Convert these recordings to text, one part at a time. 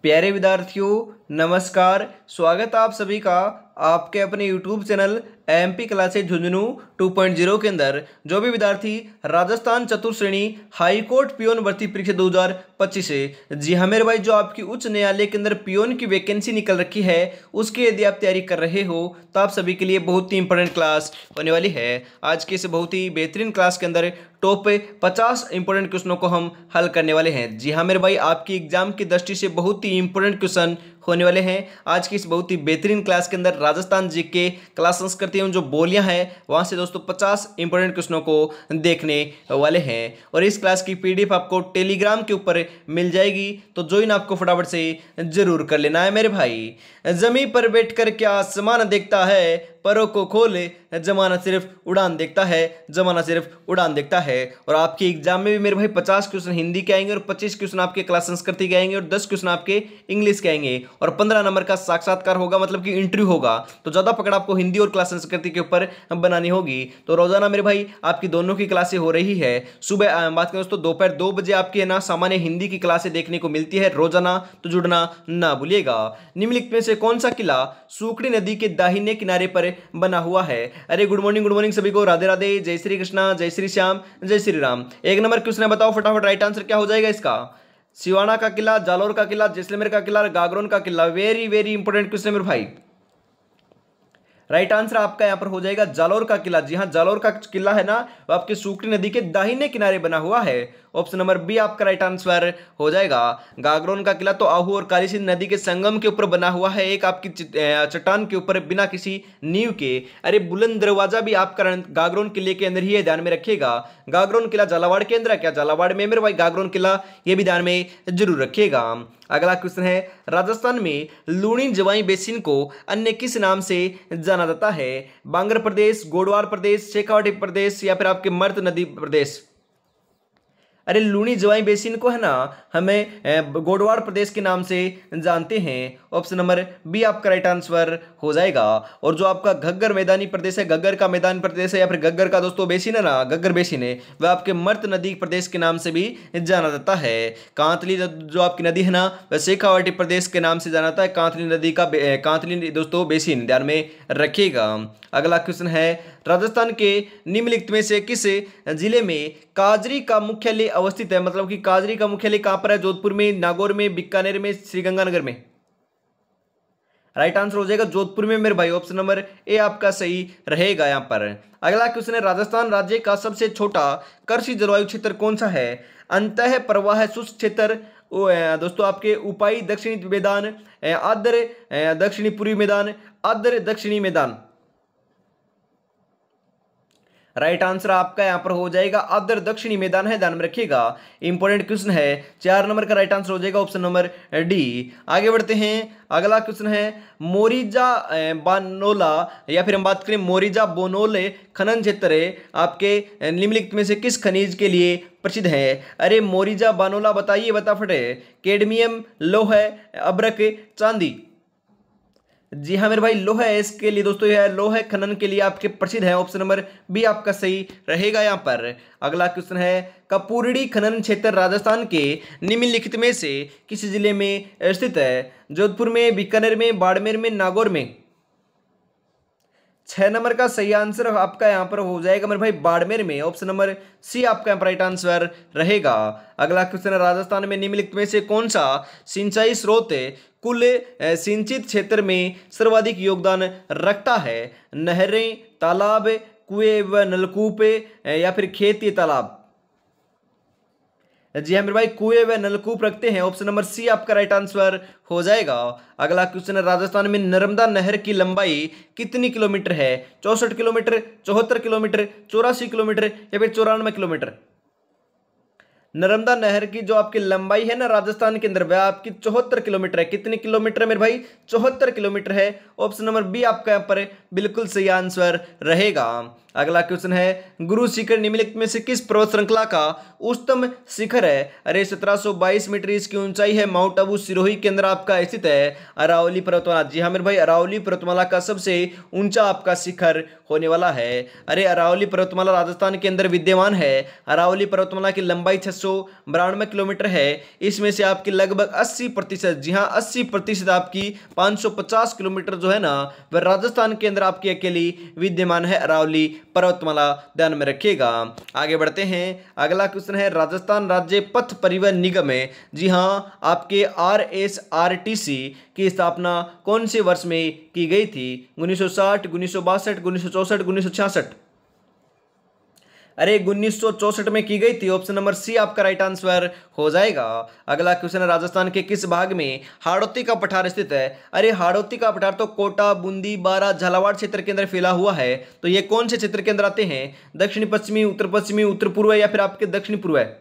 प्यारे विद्यार्थियों, नमस्कार। स्वागत है आप सभी का आपके अपने YouTube channel MP classes Jhunjhunu 2.0 के अंदर। जो भी विद्यार्थी राजस्थान चतुर्थ श्रेणी हाई कोर्ट पियोन भर्ती परीक्षा 2025 से, जी हाँ मेरे भाई, जो आपकी उच्च न्यायालय के अंदर पियोन की वैकेंसी निकल रखी है, उसकी यदि आप तैयारी कर रहे हो तो आप सभी के लिए बहुत ही इंपॉर्टेंट क्लास होने वाली है। आज के इस बहुत ही बेहतरीन क्लास के अंदर टॉप 50 इंपॉर्टेंट क्वेश्चनों को हम हल करने वाले हैं। जी हाँ मेरे भाई, आपकी एग्जाम की दृष्टि से बहुत ही इंपॉर्टेंट क्वेश्चन होने वाले हैं। आज की इस बहुत ही बेहतरीन क्लास के अंदर राजस्थान जीके क्लास संस्कृति एवं जो बोलियां हैं वहां से दोस्तों 50 इंपॉर्टेंट क्वेश्चनों को देखने वाले हैं। और इस क्लास की पीडीएफ आपको टेलीग्राम के ऊपर मिल जाएगी, तो ज्वाइन आपको फटाफट से जरूर कर लेना है मेरे भाई। जमीन पर बैठकर क्या आसमान देखता है, परों को खोले जमाना सिर्फ उड़ान देखता है, जमाना सिर्फ उड़ान देखता है। और आपके एग्जाम में भी मेरे भाई 50 क्वेश्चन हिंदी के आएंगे और 25 क्वेश्चन आपके क्लास संस्कृति के आएंगे और 10 क्वेश्चन आपके इंग्लिश के आएंगे और 15 नंबर का साक्षात्कार होगा, मतलब कि इंटरव्यू होगा। तो ज्यादा पकड़ आपको हिंदी और क्लास संस्कृति के ऊपर बनानी होगी। तो रोजाना मेरे भाई आपकी दोनों की क्लासें हो रही है। सुबह बात करें दोस्तों, दोपहर 2 बजे आपकी है ना सामान्य हिंदी की क्लासें देखने को मिलती है रोजाना, तो जुड़ना ना भूलिएगा। निम्नलिखित में से कौन सा किला सूखड़ी नदी के दाहिने किनारे पर बना हुआ है? अरे गुड मॉर्निंग सभी को, राधे राधे, जय श्री कृष्णा, जय श्री श्याम, जय श्री राम। एक नंबर क्वेश्चन है, बताओ फटाफट राइट आंसर क्या हो जाएगा इसका? सिवाना का किला, जालोर का किला, जैसलमेर का किला, गागरोन का किला। वेरी वेरी इंपॉर्टेंट क्वेश्चन मेरे भाई। राइट आंसर आपका यहां पर हो जाएगा जालोर का किला। जी हां, जालोर का किला है ना, वो आपके सूखड़ी नदी के दाहिने किनारे बना हुआ है। ऑप्शन नंबर बी आपका राइट आंसर हो जाएगा। गागरोन का किला तो आहू और काली सिंध नदी के संगम के ऊपर बना हुआ है, एक आपकी चट्टान के ऊपर बिना किसी नींव के। अरे बुलंद दरवाजा भी आपका गागरोन किले के अंदर ही है, ध्यान में रखिएगा। गागरोन किला झालावाड़ के अंदर है क्या? झालावाड़ में मेरे भाई गागरोन किला, ये भी ध्यान में जरूर रखिएगा। अगला क्वेश्चन है, राजस्थान में लूणी जवाई बेसिन को अन्य किस नाम से जाना जाता है? बांगर प्रदेश, गोडवार प्रदेश, शेखावाटी प्रदेश या फिर आपके मर्द नदी प्रदेश? अरे लूणी जवाई बेसिन को है ना हमें गोडवाड़ प्रदेश के नाम से जानते हैं। ऑप्शन नंबर बी आपका राइट आंसर हो जाएगा। और जो आपका घग्गर मैदानी प्रदेश है, घग्गर का मैदानी प्रदेश है या फिर घग्गर का दोस्तों बेसिन है ना, घग्गर बेसिन है, वह आपके मर्द नदी प्रदेश के नाम से भी जाना जाता है। कांतली जो आपकी नदी है ना, वह शेखावाटी प्रदेश के नाम से जाना जाता है। कांतली नदी का कांतली दोस्तों बेसिन, ध्यान में रखिएगा। अगला क्वेश्चन है, राजस्थान के निम्नलिखित में से किस जिले में काजरी का मुख्यालय अवस्थित है? मतलब कि काजरी का मुख्यालय कहां पर है? जोधपुर में, नागौर में, बीकानेर में, श्रीगंगानगर में? राइट आंसर हो जाएगा जोधपुर में मेरे भाई। ऑप्शन नंबर ए आपका सही रहेगा यहां पर। अगला क्वेश्चन है, राजस्थान राज्य का सबसे छोटा कृषि जलवायु क्षेत्र कौन सा है? अंतः प्रवाह शुष्क क्षेत्र, दोस्तों आपके उपाई दक्षिणी मैदान, आर्द्र दक्षिणी पूर्वी मैदान, आर्द्र दक्षिणी मैदान। राइट आंसर आपका यहां पर हो जाएगा आर्द्र दक्षिणी मैदान है, ध्यान में रखिएगा। इंपॉर्टेंट क्वेश्चन है, 4 नंबर का राइट आंसर हो जाएगा ऑप्शन नंबर डी। आगे बढ़ते हैं, अगला क्वेश्चन है, मोरिजा बानोला या फिर हम बात करें मोरिजा बोनोले खनन क्षेत्र आपके निम्नलिखित में से किस खनिज के लिए प्रसिद्ध है? अरे मोरिजा बानोला बताइए, फटाफट। कैडमियम, लौह, अब्रक, चांदी? जी हाँ मेरे भाई, लोहा है इसके लिए दोस्तों, यह लोहा खनन के लिए आपके प्रसिद्ध है। ऑप्शन नंबर बी आपका सही रहेगा यहाँ पर। अगला क्वेश्चन है, कपूरड़ी खनन क्षेत्र राजस्थान के निम्नलिखित में से किस जिले में स्थित है? जोधपुर में, बीकानेर में, बाड़मेर में, नागौर में? 6 नंबर का सही आंसर आपका यहां पर हो जाएगा मेरे भाई बाड़मेर में। ऑप्शन नंबर सी आपका राइट आंसर रहेगा। अगला क्वेश्चन है, राजस्थान में निम्नलिखित में से कौन सा सिंचाई स्रोत कुल सिंचित क्षेत्र में सर्वाधिक योगदान रखता है? नहरें, तालाब, कुएं व नलकूप या फिर खेत या तालाब? जी हाँ मेरे भाई, कुएं व नलकूप रखते हैं। ऑप्शन नंबर सी आपका राइट आंसर हो जाएगा। अगला क्वेश्चन है, राजस्थान में नर्मदा नहर की लंबाई कितनी किलोमीटर है? 64 किलोमीटर, 74 किलोमीटर, 84 किलोमीटर या फिर 94 किलोमीटर? नर्मदा नहर की जो आपकी लंबाई है ना राजस्थान के अंदर, वह आपकी 74 किलोमीटर है। कितने किलोमीटर है मेरे भाई? 74 किलोमीटर है। ऑप्शन नंबर बी आपका यहाँ पर बिल्कुल सही आंसर रहेगा। अगला क्वेश्चन है, गुरु शिखर निम्नलिखित में से किस पर्वत श्रृंखला का उच्चतम शिखर है? अरे 1722 मीटर इसकी ऊंचाई है। माउंट आबू सिरोही के अंदर आपका स्थित है। अरावली पर्वतमाला, जी हाँ मेरे भाई, अरावली पर्वतमाला का सबसे ऊंचा आपका शिखर होने वाला है। अरे अरावली पर्वतमाला राजस्थान के अंदर विद्यमान है। अरावली पर्वतमाला की लंबाई 592 किलोमीटर है। इसमें से आपकी लगभग 80%, जी हाँ 80% आपकी 550 किलोमीटर जो है ना वह राजस्थान के अंदर आपकी अकेली विद्यमान है अरावली पर्वतमाला, ध्यान में रखिएगा। आगे बढ़ते हैं, अगला क्वेश्चन है राजस्थान राज्य पथ परिवहन निगम है, जी हाँ आपके RSRTC की स्थापना कौन से वर्ष में की गई थी? 1960, 1962, 1964, 1966? अरे 1964 में की गई थी, ऑप्शन नंबर सी आपका राइट आंसर हो जाएगा। अगला क्वेश्चन है राजस्थान के किस भाग में हाड़ौती का पठार स्थित है? अरे हाड़ौती का पठार तो कोटा, बूंदी, बारां, झालावाड़ क्षेत्र के अंदर फैला हुआ है। तो ये कौन से क्षेत्र के अंदर आते हैं? दक्षिणी पश्चिमी, उत्तर पश्चिमी, उत्तर पूर्व या फिर आपके दक्षिणी पूर्व है?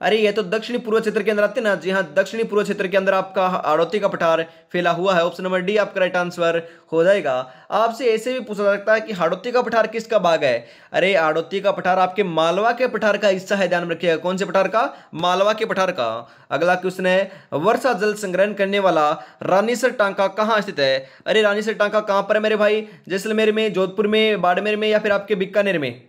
अरे ये तो दक्षिणी पूर्व क्षेत्र के अंदर आते हैं ना, जी हाँ दक्षिणी पूर्व क्षेत्र के अंदर आपका हाड़ौती का पठार फैला हुआ है। ऑप्शन नंबर डी आपका राइट आंसर हो जाएगा। आपसे ऐसे भी पूछा जा सकता है कि हाड़ौती का पठार किसका भाग है? अरे हाड़ौती का पठार आपके मालवा के पठार का हिस्सा है, ध्यान में रखिएगा। कौन से पठार का? मालवा के पठार का। अगला क्वेश्चन है वर्षा जल संग्रहण करने वाला रानीसर टांका कहाँ स्थित है? अरे रानीसर टांका कहाँ पर है मेरे भाई? जैसलमेर में, जोधपुर में, बाड़मेर में या फिर आपके बीकानेर में?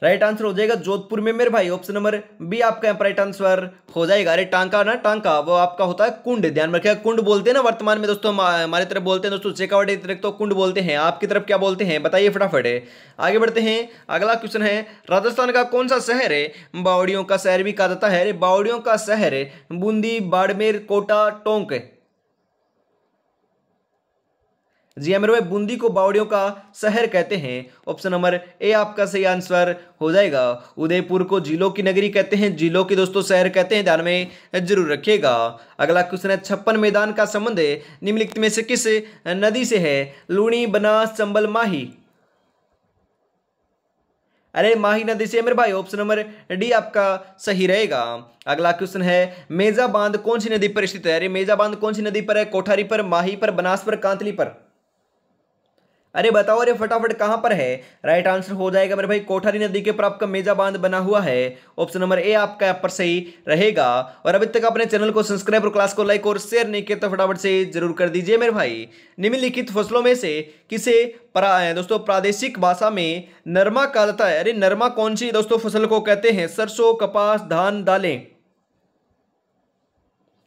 राइट आंसर हो जाएगा जोधपुर में मेरे भाई। ऑप्शन नंबर बी आपका राइट आंसर हो जाएगा। अरे टांका ना, टांका वो आपका होता है कुंड, ध्यान रखिएगा। कुंड बोलते हैं ना वर्तमान में दोस्तों, हमारी तरफ बोलते हैं दोस्तों शेखावाटी की तरफ तो कुंड बोलते हैं। आपकी तरफ क्या बोलते हैं बताइए फटाफट है। आगे बढ़ते हैं, अगला क्वेश्चन है राजस्थान का कौन सा शहर है बावड़ियों का शहर भी कहा जाता है? अरे बावड़ियों का शहर बूंदी, बाड़मेर, कोटा, टोंक है? जी हाँ मेरे भाई, बूंदी को बावड़ियों का शहर कहते हैं। ऑप्शन नंबर ए आपका सही आंसर हो जाएगा। उदयपुर को झीलों की नगरी कहते हैं, झीलों की दोस्तों शहर कहते हैं, ध्यान में जरूर रखिएगा। अगला क्वेश्चन है 56 मैदान का संबंध निम्नलिखित में से किस नदी से है? लूणी, बनास, चंबल, माही? अरे माही नदी से मेरे भाई। ऑप्शन नंबर डी आपका सही रहेगा। अगला क्वेश्चन है मेजा बांध कौन सी नदी पर स्थित है? अरे मेजा बांध कौन सी नदी पर है? कोठारी पर, माही पर, बनास पर, कांतली पर? अरे बताओ अरे फटाफट कहां पर है? राइट आंसर हो जाएगा मेरे भाई कोठारी नदी के ऊपर आपका मेजा बांध बना हुआ है। ऑप्शन नंबर ए आपका यहाँ पर सही रहेगा। और अभी तक अपने चैनल को सब्सक्राइब और क्लास को लाइक और शेयर नहीं किया तो फटाफट से जरूर कर दीजिए मेरे भाई। निम्नलिखित फसलों में से किसे दोस्तों प्रादेशिक भाषा में नरमा कहा जाता है? अरे नरमा कौन सी दोस्तों फसल को कहते हैं? सरसों, कपास, धान, दालें?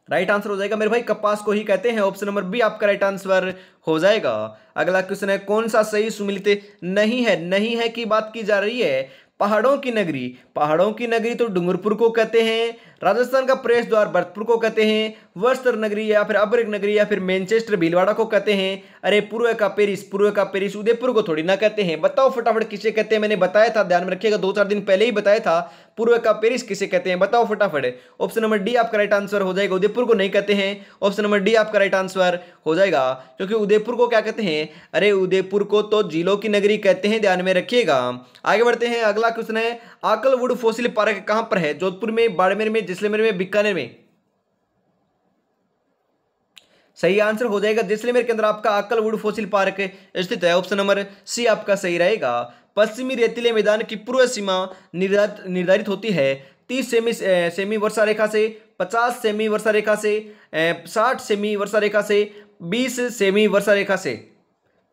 राइट आंसर हो जाएगा मेरे भाई कपास को ही कहते हैं। ऑप्शन नंबर बी आपका राइट आंसर हो जाएगा। अगला क्वेश्चन है कौन सा सही सुमिलित नहीं है? नहीं है की बात की जा रही है। पहाड़ों की नगरी, पहाड़ों की नगरी तो डूंगरपुर को कहते हैं। राजस्थान का प्रवेश द्वार भरतपुर को कहते हैं। वस्त्र नगरी या फिर अबरग नगरी या फिर मैनचेस्टर भीलवाड़ा को कहते हैं। अरे पूर्व का पेरिस, पूर्व का पेरिस उदयपुर को थोड़ी ना कहते हैं। बताओ फटाफट किसे कहते हैं? मैंने बताया था, ध्यान में रखिएगा, 2-4 दिन पहले ही बताया था। पूर्व का पेरिस किसे कहते हैं बताओ फटाफट। ऑप्शन नंबर डी आपका राइट आंसर हो जाएगा। उदयपुर को नहीं कहते हैं। ऑप्शन नंबर डी आपका राइट आंसर हो जाएगा, क्योंकि उदयपुर को क्या कहते हैं? अरे उदयपुर को तो झीलों की नगरी कहते हैं, ध्यान में रखिएगा। आगे बढ़ते हैं, अगला क्वेश्चन है आकलवुड फॉसिल पार्क कहां पर है? जोधपुर में, बाड़मेर में, जैसलमेर में, बीकानेर में? सही आंसर हो जाएगा जैसलमेर के अंदर आपका आकलवुड फॉसिल पार्क स्थित है। ऑप्शन नंबर सी आपका सही रहेगा। पश्चिमी रेतीले मैदान की पूर्व सीमा निर्धारित होती है 30 सेमी वर्षा रेखा से, 50 सेमी वर्षा रेखा से, 60 सेमी वर्षा रेखा से, 20 सेमी वर्षा रेखा से।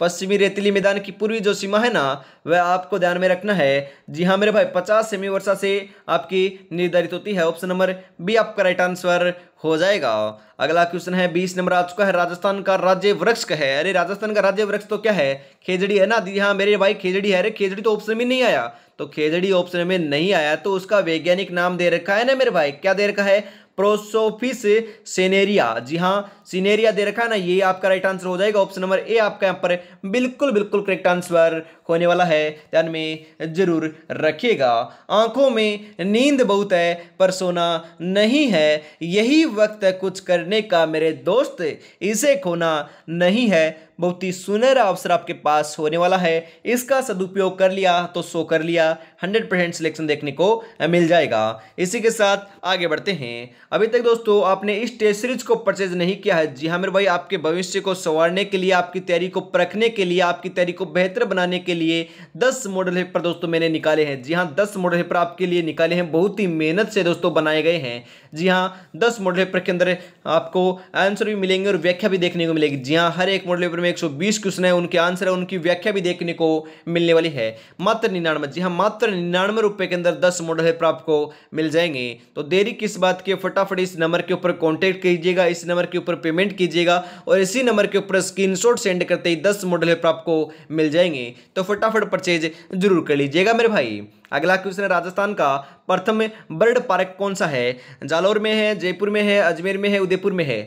पश्चिमी रेतीली मैदान की पूर्वी जो सीमा है ना वह आपको ध्यान में रखना है। जी हाँ मेरे भाई 50 सेमी वर्षा से आपकी निर्धारित होती है। ऑप्शन नंबर बी आपका राइट आंसर हो जाएगा। अगला क्वेश्चन है 20 नंबर आ चुका है, राजस्थान का राज्य वृक्ष क्या है? अरे राजस्थान का राज्य वृक्ष तो क्या है? खेजड़ी है ना। जी हाँ मेरे भाई खेजड़ी है। अरे खेजड़ी तो ऑप्शन में नहीं आया, तो खेजड़ी ऑप्शन में नहीं आया तो उसका वैज्ञानिक नाम दे रखा है ना मेरे भाई, क्या दे रखा है? प्रोसोफिस सेनेरिया। जी हाँ सीनेरिया दे रखा है ना, ये आपका राइट आंसर हो जाएगा। ऑप्शन नंबर ए आपका यहाँ पर बिल्कुल बिल्कुल करेक्ट आंसर होने वाला है, ध्यान में जरूर रखिएगा। आंखों में नींद बहुत है पर सोना नहीं है, यही वक्त है कुछ करने का मेरे दोस्त, इसे खोना नहीं है, बहुत ही सुनहरा अवसर आपके पास होने वाला है, इसका सदुपयोग कर लिया तो सो कर लिया, 100% सिलेक्शन देखने को मिल जाएगा। इसी के साथ आगे बढ़ते हैं। अभी तक दोस्तों आपने इस टेस्ट सीरीज को परचेज नहीं किया है, जी हाँ मेरे भाई आपके भविष्य को संवारने के लिए, आपकी तैयारी को परखने के लिए, आपकी तैयारी को बेहतर बनाने के लिए 10 मॉडल पेपर दोस्तों मैंने निकाले हैं। जी हाँ 10 मॉडल पेपर आपके लिए निकाले हैं, बहुत ही मेहनत से दोस्तों बनाए गए हैं। जी हाँ 10 मॉडल पेपर के अंदर आपको आंसर भी मिलेंगे और व्याख्या भी देखने को मिलेगी। जी हाँ हर एक मॉडल पेपर में में 120 क्वेश्चन है, उनके आंसर है, उनकी व्याख्या भी देखने को मिलने वाली है। मात्र 99, जी हाँ मात्र 99 रुपए के अंदर 10 मॉडल हेल्पर आपको मिल जाएंगे। तो देरी किस बात की, फटाफट इस नंबर के ऊपर कॉन्टेक्ट कीजिएगा, इस नंबर के ऊपर पेमेंट कीजिएगा और इसी नंबर के ऊपर स्क्रीनशॉट सेंड करते ही 10 मॉडल हेल्पर आपको मिल जाएंगे। तो फटाफट परचेज जरूर कर लीजिएगा मेरे भाई। अगला क्वेश्चन है, राजस्थान का प्रथम बर्ड पार्क कौन सा है? जालौर में है, जयपुर में है, अजमेर में है, उदयपुर में है?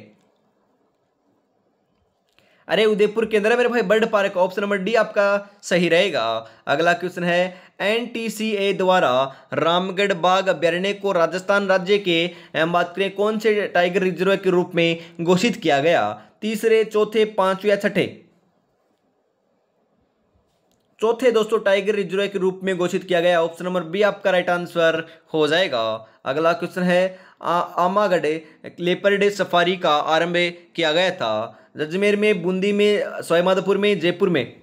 अरे उदयपुर के अंदर है मेरे भाई bird park, option number D आपका सही रहेगा। अगला क्वेश्चन है, एनटीसीए द्वारा रामगढ़ बाघ अभ्यारण्य को राजस्थान राज्य के हम बात करें कौन से टाइगर रिजर्व के रूप में घोषित किया गया? तीसरे, चौथे, पांचवें या छठे? चौथे दोस्तों टाइगर रिजर्व के रूप में घोषित किया गया, ऑप्शन नंबर बी आपका राइट आंसर हो जाएगा। अगला क्वेश्चन है, आमागढ़ लेपर्ड सफारी का आरंभ किया गया था? अजमेर में, बूंदी में, सवाईमाधोपुर में, जयपुर में?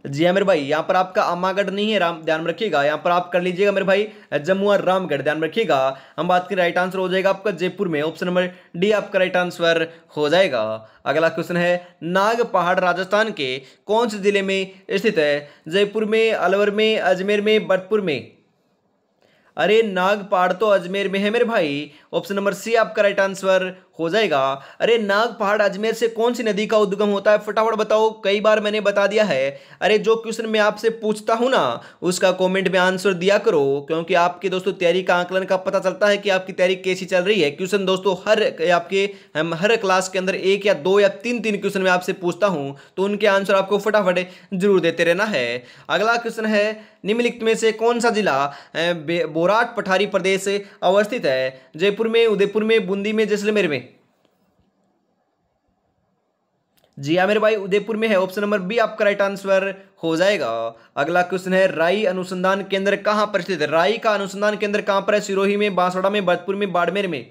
जी हाँ मेरे भाई, यहाँ पर आपका आमागढ़ नहीं है, राम ध्यान रखिएगा, यहाँ पर आप कर लीजिएगा मेरे भाई जम्मू और रामगढ़, ध्यान रखिएगा। हम बात करें राइट आंसर हो जाएगा आपका जयपुर में, ऑप्शन नंबर डी आपका राइट आंसर हो जाएगा। अगला क्वेश्चन है, नाग पहाड़ राजस्थान के कौन से जिले में स्थित है? जयपुर में, अलवर में, अजमेर में, भरतपुर में? अरे नाग पहाड़ तो अजमेर में है मेरे भाई, ऑप्शन नंबर सी आपका राइट आंसर हो जाएगा। अरे नाग पहाड़ अजमेर से कौन सी नदी का उद्गम होता है, फटाफट बताओ, कई बार मैंने बता दिया है। अरे जो क्वेश्चन मैं आपसे पूछता हूं ना उसका कमेंट में आंसर दिया करो, क्योंकि आपके दोस्तों तैयारी का आंकलन का पता चलता है कि आपकी तैयारी कैसी चल रही है। क्वेश्चन दोस्तों हर क्लास के अंदर 1 या 2 या 3 क्वेश्चन मैं आपसे पूछता हूं, तो उनके आंसर आपको फटाफट जरूर देते रहना है। अगला क्वेश्चन है, निम्नलिखित में से कौन सा जिला बोराट पठारी प्रदेश अवस्थित है? जयपुर में, उदयपुर में, बूंदी में, जैसलमेर में? जी हाँ मेरे भाई उदयपुर में है, ऑप्शन नंबर बी आपका राइट आंसर हो जाएगा। अगला क्वेश्चन है, राई अनुसंधान केंद्र कहां पर स्थित है? राई का अनुसंधान केंद्र कहां पर है? सिरोही में, बांसवाड़ा में, भरतपुर में, बाड़मेर में?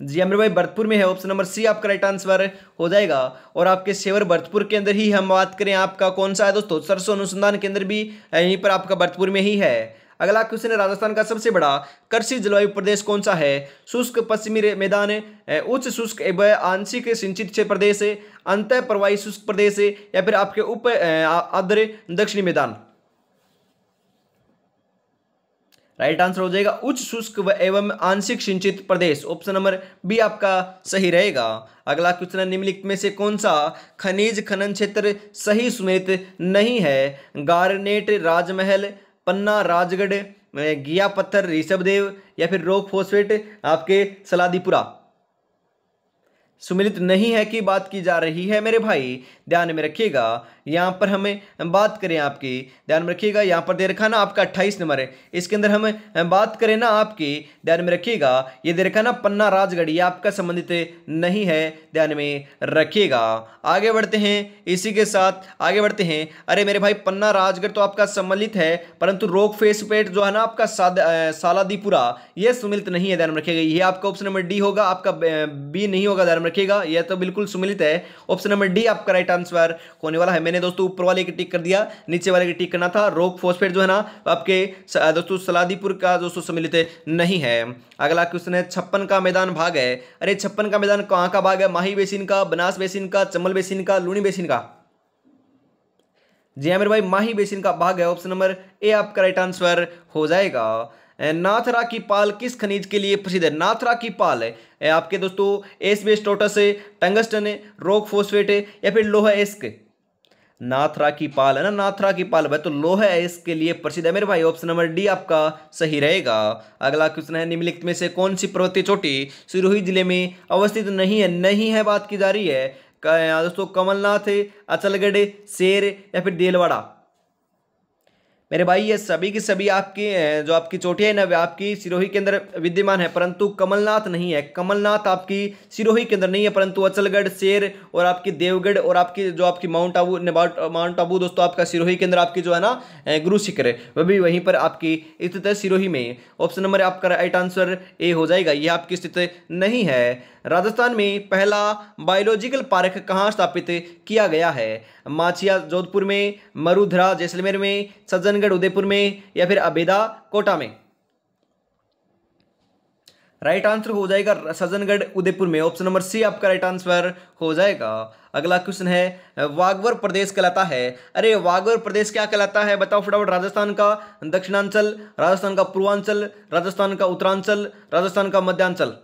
जी हाँ मेरे भाई भरतपुर में है, ऑप्शन नंबर सी आपका राइट आंसर हो जाएगा। और आपके सेवर भरतपुर के अंदर ही हम बात करें आपका कौन सा है दोस्तों, सरसों अनुसंधान केंद्र भी यहीं पर आपका भरतपुर में ही है। अगला क्वेश्चन है, राजस्थान का सबसे बड़ा कृषि जलवायु प्रदेश कौन सा है? शुष्क पश्चिमी मैदान, उच्च शुष्क एवं आंशिक सिंचित क्षेत्र प्रदेश, अंतः प्रवाही शुष्क प्रदेश, या फिर आपके उप आर्द्र दक्षिणी मैदान? राइट आंसर हो जाएगा उच्च शुष्क एवं आंशिक सिंचित प्रदेश, ऑप्शन नंबर बी आपका सही रहेगा। अगला क्वेश्चन है, निम्नलिखित में से कौन सा खनिज खनन क्षेत्र सही सुमेलित नहीं है? गारनेट, राजमहल, पन्ना, राजगढ़, गिया पत्थर, ऋषभदेव, या फिर रॉक फॉस्फेट आपके सलादीपुरा? सुमिलित नहीं है कि बात की जा रही है मेरे भाई, ध्यान में रखिएगा। यहाँ पर हमें बात करें आपकी, ध्यान में रखिएगा, यहाँ पर दे रखा ना आपका 28 नंबर है, इसके अंदर हम बात करें ना आपकी, ध्यान में रखिएगा, ये दे रखा ना पन्ना राजगढ़, ये आपका संबंधित नहीं है, ध्यान में रखिएगा। आगे बढ़ते हैं, इसी के साथ आगे बढ़ते हैं। अरे मेरे भाई पन्ना राजगढ़ तो आपका सम्मिलित है, परंतु रोक फेसपेट जो है ना आपका सालादीपुरा ये सुमिलित नहीं है, ध्यान में रखिएगा। ये आपका ऑप्शन नंबर डी होगा, आपका बी नहीं होगा, ध्यान में रखिएगा, यह तो बिल्कुल सुमिलित है। ऑप्शन नंबर डी आपका राइट आंसर होने वाला है। मैंने दोस्तों ऊपर वाले की टिक कर दिया, नीचे वाले की टिक करना था। रॉक फॉस्फेट जो है ना आपके दोस्तों सलादीपुर का दोस्तों सम्मिलित नहीं है। अगला क्वेश्चन है, 56 का मैदान भाग है। अरे 56 का मैदान कहाँ का भाग है? माही बेसिन का, बनास बेसिन का, चंबल बेसिन का, लूनी बेसिन का? जी हाँ मेरे भाई माही बेसिन का भाग है, ऑप्शन नंबर ए आपका राइट आंसर हो जाएगा। नाथरा की पाल किस खनिज के लिए प्रसिद्ध है? नाथरा की पाल है आपके दोस्तों एस्बेस्टोसस, टंगस्टन, रॉक फॉस्फेट, या फिर लोहा एस्क? नाथरा की पाल है ना, नाथरा की पाल भाई तो लोहा एस्क के लिए प्रसिद्ध है मेरे भाई, ऑप्शन नंबर डी आपका सही रहेगा। अगला क्वेश्चन है, निम्नलिखित में से कौन सी पर्वतीय चोटी सिरोही जिले में अवस्थित नहीं है? नहीं है बात की जा रही है दोस्तों, कमलनाथ, अचलगढ़, शेर, या फिर देलवाड़ा? मेरे भाई ये सभी की सभी आपकी जो आपकी चोटियां है ना वे आपकी सिरोही के अंदर विद्यमान है, परंतु कमलनाथ नहीं है। कमलनाथ आपकी सिरोही के अंदर नहीं है, परंतु अचलगढ़, शेर और आपकी देवगढ़ और आपकी जो आपकी माउंट आबू दोस्तों आपका सिरोही के अंदर आपकी जो है ना गुरु शिखर है वह भी वहीं पर आपकी स्थित है सिरोही में। ऑप्शन नंबर आपका राइट आंसर ए हो जाएगा, यह आपकी स्थिति नहीं है। राजस्थान में पहला बायोलॉजिकल पार्क कहाँ स्थापित किया गया है? माचिया जोधपुर में, मरुधरा जैसलमेर में, सज्जनगढ़ उदयपुर में, या फिर अबेदा कोटा में? राइट आंसर हो जाएगा सज्जनगढ़ उदयपुर में। ऑप्शन नंबर सी आपका राइट आंसर हो जाएगा। अगला क्वेश्चन है वागवर प्रदेश कहलाता है। अरे वागवर प्रदेश क्या कहलाता है बताओ फटाफट। राजस्थान का दक्षिणांचल, राजस्थान का पूर्वांचल, राजस्थान का उत्तरांचल, राजस्थान का मध्यांचल।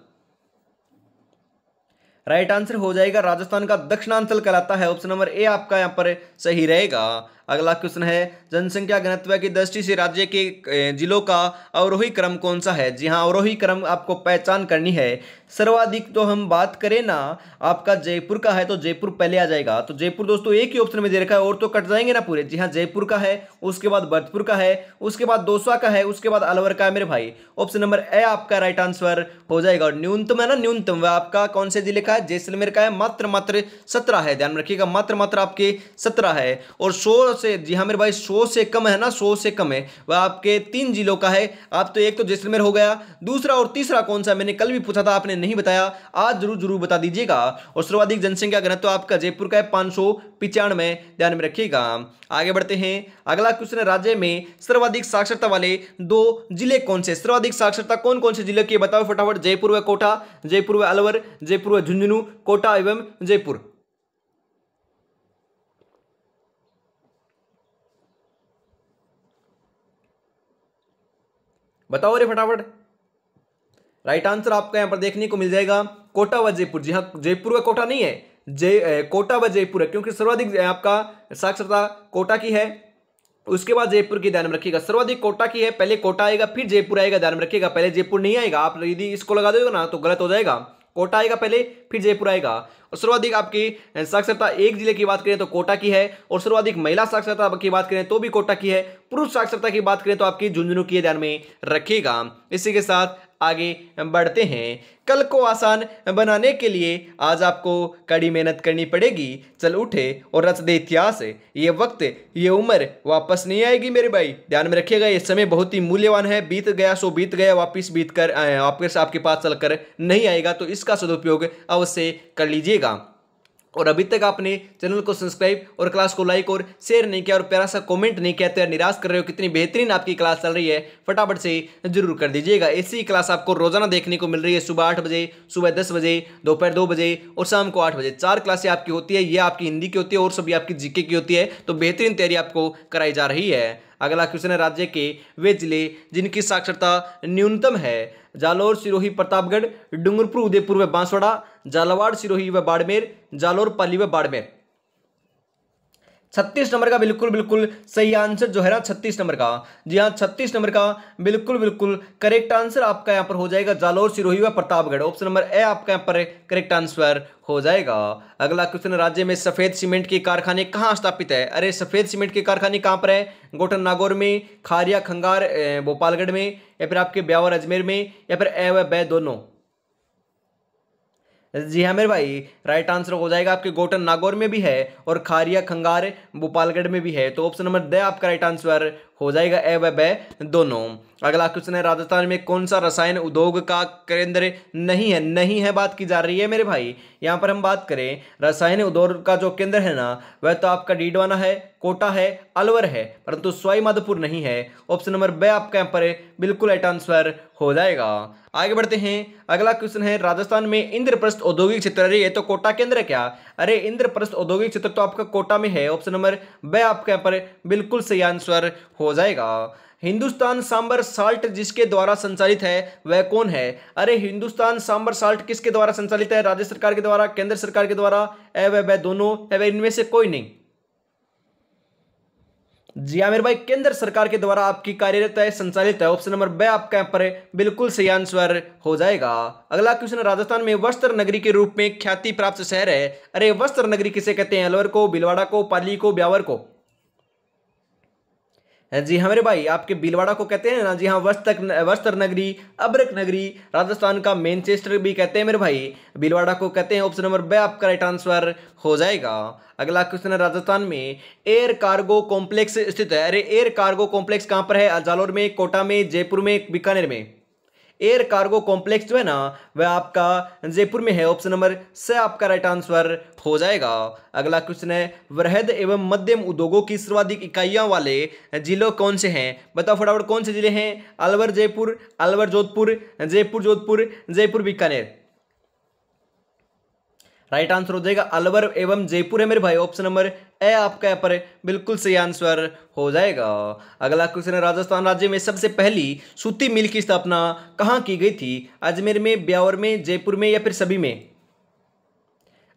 राइट आंसर हो जाएगा राजस्थान का दक्षिणांचल कहलाता है। ऑप्शन नंबर ए आपका यहां पर सही रहेगा। अगला क्वेश्चन है जनसंख्या घनत्व की दृष्टि से राज्य के जिलों का अवरोही क्रम कौन सा है। जी हाँ, अवरोही क्रम आपको पहचान करनी है। सर्वाधिक तो हम बात करें ना आपका जयपुर का है तो जयपुर पहले आ जाएगा। तो जयपुर दोस्तों एक ही ऑप्शन में दे रखा है और तो कट जाएंगे ना पूरे। जी हाँ, जयपुर का है, उसके बाद भरतपुर का है, उसके बाद दौसा का है, उसके बाद अलवर का है मेरे भाई। ऑप्शन नंबर ए आपका राइट आंसर हो जाएगा। और न्यूनतम है ना, न्यूनतम वह आपका कौन से जिले का है, जैसलमेर का है। मात्र 17 है, ध्यान में रखिएगा, मात्र आपके 17 है। और 100 से, जी हाँ मेरे भाई 100 से कम है ना, 100 से कम है वह आपके 3 जिलों का है। आप तो एक तो जैसलमेर हो गया, दूसरा और तीसरा कौन सा मैंने कल भी पूछा था आपने नहीं बताया, आज जरूर बता दीजिएगा। और सर्वाधिक जनसंख्या घनत्व आपका जयपुर का है 595, ध्यान में रखिएगा। आगे बढ़ते हैं। अगला क्वेश्चन है राज्य में सर्वाधिक साक्षरता वाले 2 जिले कौन से। सर्वाधिक साक्षरता कौन कौन से जिले की बताओ फटाफट। जयपुर व कोटा, जयपुर व अलवर, जयपुर व झुंझुनू, कोटा एवं जयपुर। बताओ रे फटाफट। राइट आंसर आपका यहां पर देखने को मिल जाएगा कोटा व जयपुर। जी हाँ, जयपुर व कोटा नहीं है, कोटा व जयपुर है, क्योंकि सर्वाधिक आपका साक्षरता कोटा की है, उसके बाद जयपुर की, ध्यान में रखिएगा। सर्वाधिक कोटा की है, पहले कोटा आएगा फिर जयपुर आएगा, ध्यान में रखिएगा। पहले जयपुर नहीं आएगा, आप यदि इसको लगा दोगे ना तो गलत हो जाएगा। कोटा आएगा पहले फिर जयपुर आएगा। और सर्वाधिक आपकी साक्षरता एक जिले की बात करें तो कोटा की है, और सर्वाधिक महिला साक्षरता की बात करें तो भी कोटा की है, पुरुष साक्षरता की बात करें तो आपकी झुंझुनू की है, ध्यान में रखिएगा। इसी के साथ आगे बढ़ते हैं। कल को आसान बनाने के लिए आज आपको कड़ी मेहनत करनी पड़ेगी। चल उठे और रच दे इतिहास। ये वक्त, ये उम्र वापस नहीं आएगी मेरे भाई, ध्यान में रखिएगा। ये समय बहुत ही मूल्यवान है, बीत गया सो बीत गया, वापस बीत कर वापस आपके पास चलकर नहीं आएगा। तो इसका सदुपयोग अवश्य कर लीजिएगा। और अभी तक आपने चैनल को सब्सक्राइब और क्लास को लाइक और शेयर नहीं किया और प्यारा सा कमेंट नहीं किया तो यार निराश कर रहे हो। कितनी बेहतरीन आपकी क्लास चल रही है, फटाफट से जरूर कर दीजिएगा। ऐसी क्लास आपको रोजाना देखने को मिल रही है। सुबह 8 बजे, सुबह 10 बजे, दोपहर 2 बजे और शाम को 8 बजे। 4 क्लासें आपकी होती है। ये आपकी हिंदी की होती है और सभी आपकी जीके की होती है। तो बेहतरीन तैयारी आपको कराई जा रही है। अगला क्वेश्चन है राज्य के वे जिले जिनकी साक्षरता न्यूनतम है। जालोर, सिरोही, प्रतापगढ़, डूंगरपुर, उदयपुर व बांसवाड़ा, झालावाड़, सिरोही व बाड़मेर, जालोर, पाली व बाड़मेर। 36 नंबर का बिल्कुल सही आंसर जो है ना 36 नंबर का। जी हाँ, 36 नंबर का बिल्कुल करेक्ट आंसर आपका यहां पर हो जाएगा जालोर, सिरोही व प्रतापगढ़। ऑप्शन नंबर ए आपका यहां पर करेक्ट आंसर हो जाएगा। अगला क्वेश्चन, राज्य में सफेद सीमेंट के कारखाने कहां स्थापित है। अरे सफेद सीमेंट के कारखाने कहां पर है। गोठन नागौर में, खारिया खंगार भोपालगढ़ में, या फिर आपके ब्यावर अजमेर में, या फिर ए व ब दोनों। जी हाँ मेरे भाई, राइट आंसर हो जाएगा आपके गोठन नागौर में भी है और खारिया खंगार भोपालगढ़ में भी है। तो ऑप्शन नंबर द आपका राइट आंसर हो जाएगा ए व ब दोनों। अगला क्वेश्चन है राजस्थान में कौन सा रसायन उद्योग का केंद्र नहीं है बात की जा रही है मेरे भाई। यहाँ पर हम बात करें रसायन उद्योग का जो केंद्र है ना वह तो आपका डीडवाना है, कोटा है, अलवर है, परंतु सवाई माधोपुर नहीं है। ऑप्शन नंबर ब आपका यहाँ पर बिल्कुल राइट आंसर हो जाएगा। आगे बढ़ते हैं। अगला क्वेश्चन है राजस्थान में इंद्रप्रस्थ औद्योगिक क्षेत्र, अरे ये तो कोटा केंद्र है क्या। अरे इंद्रप्रस्थ औद्योगिक क्षेत्र तो आपका कोटा में है। ऑप्शन नंबर ब आपके यहाँ पर बिल्कुल सही आंसर हो जाएगा। हिंदुस्तान सांबर साल्ट जिसके द्वारा संचालित है वह कौन है। अरे हिंदुस्तान सांबर साल्ट किसके द्वारा संचालित है। राज्य सरकार के द्वारा, केंद्र सरकार के द्वारा, ए व ब दोनों, है इनमें से कोई नहीं। जी हाँ मेरे भाई, केंद्र सरकार के द्वारा आपकी कार्यरत है, संचालित है। ऑप्शन नंबर ब आपका यहाँ पर बिल्कुल सही आंसर हो जाएगा। अगला क्वेश्चन, राजस्थान में वस्त्र नगरी के रूप में ख्याति प्राप्त शहर है। अरे वस्त्र नगरी किसे कहते हैं। अलवर को, भीलवाड़ा को, पाली को, ब्यावर को। जी हाँ मेरे भाई, आपके भीलवाड़ा को कहते हैं ना। जी हाँ, वस्त्र नगरी, अब्रक नगरी, राजस्थान का मैनचेस्टर भी कहते हैं मेरे भाई, भीलवाड़ा को कहते हैं। ऑप्शन नंबर ब आपका राइट आंसर हो जाएगा। अगला क्वेश्चन है राजस्थान में एयर कार्गो कॉम्प्लेक्स स्थित है। अरे एयर कार्गो कॉम्प्लेक्स कहां पर है। जालोर में, कोटा में, जयपुर में, बीकानेर में। एयर कार्गो कॉम्प्लेक्स जो है ना वह आपका जयपुर में है। ऑप्शन नंबर स आपका राइट आंसर हो जाएगा। अगला क्वेश्चन है वृहद एवं मध्यम उद्योगों की सर्वाधिक इकाइयां वाले जिलों कौन से हैं? बताओ फटाफट कौन से जिले हैं? अलवर जयपुर, अलवर जोधपुर, जयपुर जोधपुर, जयपुर बीकानेर। राइट आंसर हो जाएगा अलवर एवं जयपुर है मेरे भाई। ऑप्शन नंबर ए आपका यहाँ पर बिल्कुल सही आंसर हो जाएगा। अगला क्वेश्चन है राजस्थान राज्य में सबसे पहली सूती मिल की स्थापना कहाँ की गई थी? अजमेर में, ब्यावर में, जयपुर में या फिर सभी में?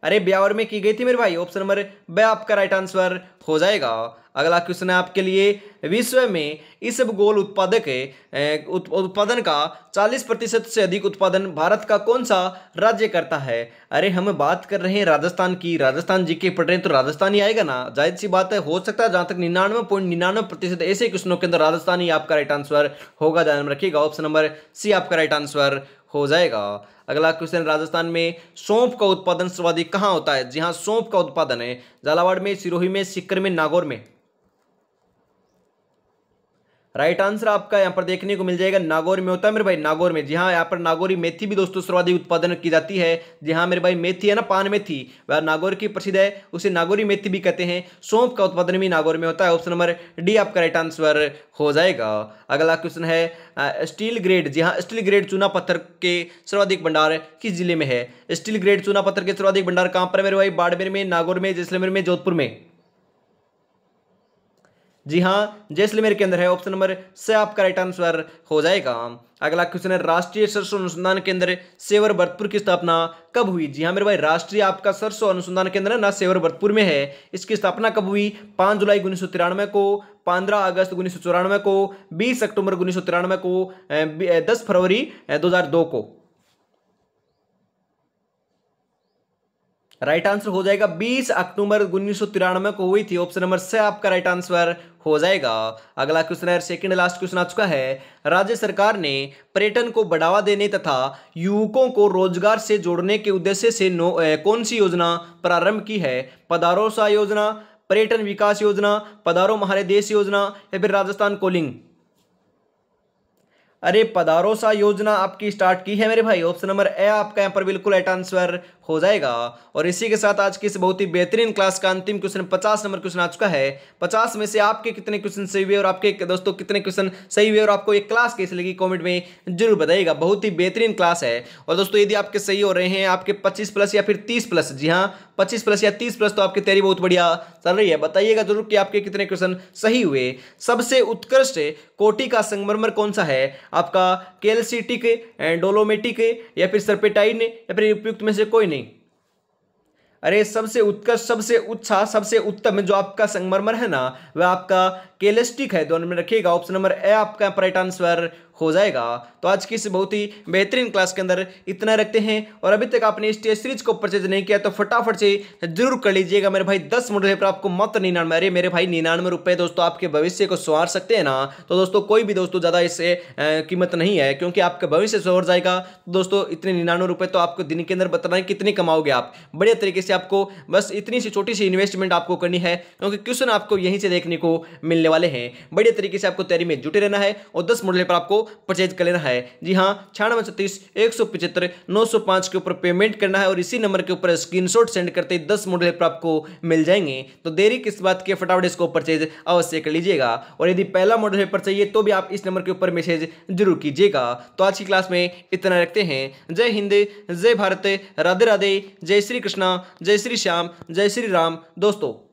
अरे ब्यावर में की गई थी मेरे भाई। ऑप्शन नंबर बे आपका राइट आंसर हो जाएगा। अगला क्वेश्चन है आपके लिए विश्व में इसबगोल उत्पादन का 40% से अधिक उत्पादन भारत का कौन सा राज्य करता है? अरे हम बात कर रहे हैं राजस्थान की, राजस्थान जीके पढ़ रहे हैं तो राजस्थान ही आएगा ना, जाहिर सी बात है। हो सकता है जहां तक 99.99% ऐसे क्वेश्चनों के अंदर राजस्थान ही आपका राइट आंसर होगा, ध्यान में रखिएगा। ऑप्शन नंबर सी आपका राइट आंसर हो जाएगा। अगला क्वेश्चन राजस्थान में सौंफ का उत्पादन सर्वाधिक कहां होता है? जी हां, सौंफ का उत्पादन है झालावाड़ में, सिरोही में, सीकर में, नागौर में। राइट आंसर आपका यहां पर देखने को मिल जाएगा नागौर में होता है मेरे भाई, नागौर में। जी हाँ, यहाँ पर नागौरी मेथी भी दोस्तों सर्वाधिक उत्पादन की जाती है। जी हाँ मेरे भाई, मेथी है ना, पान मेथी, वह नागौर की प्रसिद्ध है, उसे नागौरी मेथी भी कहते हैं। सौंफ का उत्पादन भी नागौर में होता है। ऑप्शन नंबर डी आपका राइट आंसर हो जाएगा। अगला क्वेश्चन है स्टील ग्रेड, जी हाँ स्टील ग्रेड चूना पत्थर के सर्वाधिक भंडार किस जिले में है? स्टील ग्रेड चूना पत्थर के सर्वाधिक भंडार कहां पर है मेरे भाई? बाड़मेर में, नागौर में, जैसलमेर में, जोधपुर में। जी हाँ, जैसलमेर के अंदर है। ऑप्शन नंबर से आपका राइट आंसर हो जाएगा। अगला क्वेश्चन है राष्ट्रीय सरसों अनुसंधान केंद्र सेवर भरतपुर की स्थापना कब हुई? जी हाँ मेरे भाई, राष्ट्रीय आपका सरसों अनुसंधान केंद्र है ना, सेवर भरतपुर में है। इसकी स्थापना कब हुई? 5 जुलाई 1993 को, 15 अगस्त 1994 को, 20 अक्टूबर 1993 को, 10 फरवरी 2002 को। राइट आंसर हो जाएगा 20 अक्टूबर 1993 को हुई थी। ऑप्शन नंबर से आपका राइट आंसर हो जाएगा। अगला क्वेश्चन है सेकंड लास्ट क्वेश्चन आ चुका है। राज्य सरकार ने पर्यटन को बढ़ावा देने तथा युवकों को रोजगार से जोड़ने के उद्देश्य से कौन सी योजना प्रारंभ की है? पधारो सा योजना, पर्यटन विकास योजना, पधारो हमारे देश योजना या फिर राजस्थान कॉलिंग? अरे पधारो सा योजना आपकी स्टार्ट की है मेरे भाई। ऑप्शन नंबर ए आपका यहाँ पर बिल्कुल राइट आंसर हो जाएगा। और इसी के साथ आज की इस बहुत ही बेहतरीन क्लास का अंतिम क्वेश्चन 50 नंबर क्वेश्चन आ चुका है। 50 में से आपके कितने क्वेश्चन सही हुए और आपके दोस्तों कितने क्वेश्चन सही हुए और आपको एक क्लास कैसी लगी कमेंट में जरूर बताइएगा। बहुत ही बेहतरीन क्लास है। और दोस्तों यदि आपके सही हो रहे हैं, आपके 25+ या फिर 30+, जी हाँ 25+ या 30+, तो आपकी तैयारी बहुत बढ़िया चल रही है। बताइएगा जरूर कि आपके कितने क्वेश्चन सही हुए। सबसे उत्कृष्ट कोटि का संगमरमर कौन सा है? आपका कैल्सिटिक, डोलोमेटिक या फिर सर्पेटाइन या फिर उपयुक्त में से कोई नहीं? अरे सबसे उत्कृष्ट, सबसे अच्छा, सबसे उत्तम जो आपका संगमरमर है ना वह आपका कैल्सिटिक है। दोनों में रखिएगा। ऑप्शन नंबर ए आपका राइट आंसर हो जाएगा। तो आज की इस बहुत ही बेहतरीन क्लास के अंदर इतना रखते हैं। और अभी तक आपने इस टेस्ट सीरीज को परचेज नहीं किया तो फटाफट से जरूर कर लीजिएगा मेरे भाई। 10 मॉडल पर आपको मात्र 99, अरे मेरे भाई 99 रुपए दोस्तों आपके भविष्य को संवार सकते हैं ना। तो दोस्तों कोई भी दोस्तों ज़्यादा इससे कीमत नहीं है, क्योंकि आपका भविष्य संवर जाएगा। तो दोस्तों इतने 99 रुपए तो आपको दिन के अंदर बताना है कितने कमाओगे आप। बढ़िया तरीके से आपको बस इतनी सी छोटी सी इन्वेस्टमेंट आपको करनी है, क्योंकि क्वेश्चन आपको यहीं से देखने को मिलने वाले हैं। बढ़िया तरीके से आपको तैयारी में जुटे रहना है और 10 मॉडल पर आपको परचेज कर लेना है। जी हाँ, 9636 175 905 के ऊपर पेमेंट करना है और इसी नंबर के ऊपर स्क्रीनशॉट सेंड करते 10 मॉडल पर आपको मिल जाएंगे। तो देरी किस बात की, फटाफट इसको परचेज अवश्य कर लीजिएगा। और यदि पहला मॉडल पेपर चाहिए तो भी आप इस नंबर के ऊपर मैसेज जरूर कीजिएगा। तो आज की क्लास में इतना रखते हैं। जय हिंद, जय भारत, राधे राधे, जय श्री कृष्णा, जय श्री श्याम, जय श्री राम दोस्तों।